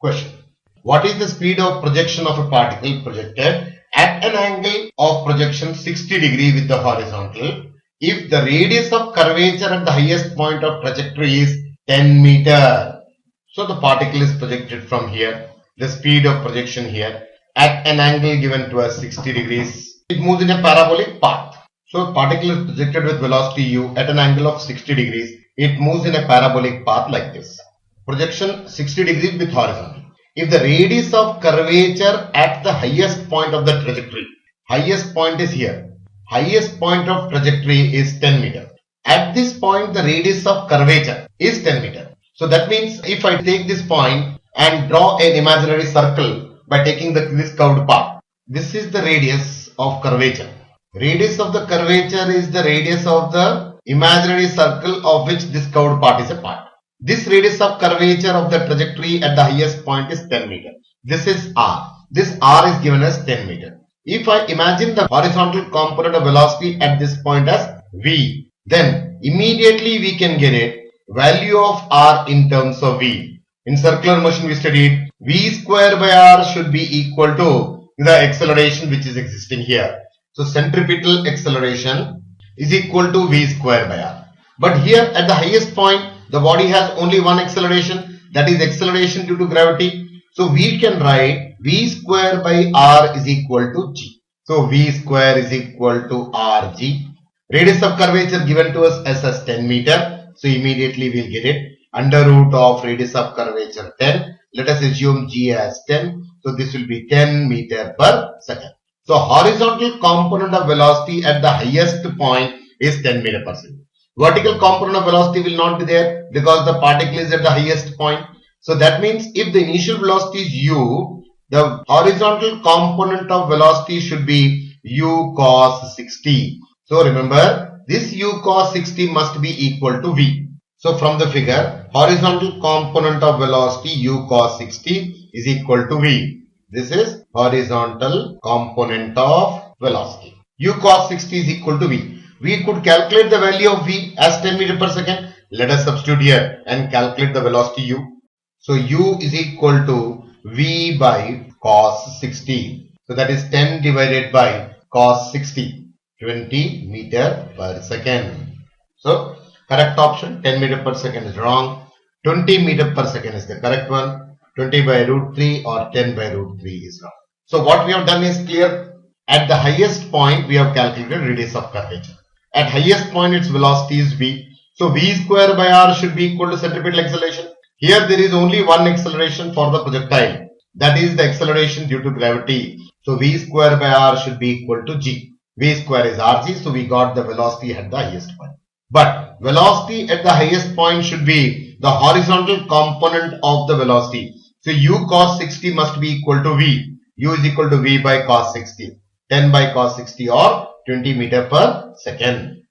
Question. What is the speed of projection of a particle projected at an angle of projection 60 degree with the horizontal if the radius of curvature at the highest point of trajectory is 10 meter? So the particle is projected from here. The speed of projection here at an angle given to us 60 degrees. It moves in a parabolic path. So particle is projected with velocity u at an angle of 60 degrees. It moves in a parabolic path like this. Projection 60 degrees with horizontal. If the radius of curvature at the highest point of the trajectory, highest point is here. Highest point of trajectory is 10 meter. At this point, the radius of curvature is 10 meter. So that means if I take this point and draw an imaginary circle by taking this curved path, this is the radius of curvature. Radius of the curvature is the radius of the imaginary circle of which this curved part is a part. This radius of curvature of the trajectory at the highest point is 10 meter. This is r. This r is given as 10 meter. If I imagine the horizontal component of velocity at this point as v, then immediately we can get it value of r in terms of v. In circular motion we studied v square by r should be equal to the acceleration which is existing here. So centripetal acceleration is equal to v square by r. But here at the highest point, the body has only one acceleration, that is acceleration due to gravity. So we can write v square by r is equal to g. So v square is equal to rg. Radius of curvature given to us as 10 meter. So immediately we'll get it under root of radius of curvature 10. Let us assume g as 10. So this will be 10 meter per second. So horizontal component of velocity at the highest point is 10 meter per second. Vertical component of velocity will not be there because the particle is at the highest point. So that means if the initial velocity is u, the horizontal component of velocity should be u cos 60. So remember, this u cos 60 must be equal to v. So from the figure, horizontal component of velocity u cos 60 is equal to v. This is horizontal component of velocity. U cos 60 is equal to v. We could calculate the value of v as 10 meter per second. Let us substitute here and calculate the velocity u. So u is equal to v by cos 60. So that is 10 divided by cos 60. 20 meter per second. So correct option 10 meter per second is wrong. 20 meter per second is the correct one. 20 by root 3 or 10 by root 3 is wrong. So what we have done is clear. At the highest point we have calculated radius of curvature. At highest point its velocity is v. So v square by r should be equal to centripetal acceleration. Here there is only one acceleration for the projectile. That is the acceleration due to gravity. So v square by r should be equal to g. V square is rg. So we got the velocity at the highest point. But velocity at the highest point should be the horizontal component of the velocity. So u cos 60 must be equal to v. U is equal to v by cos 60. 10 by cos 60 or 20 meter per second.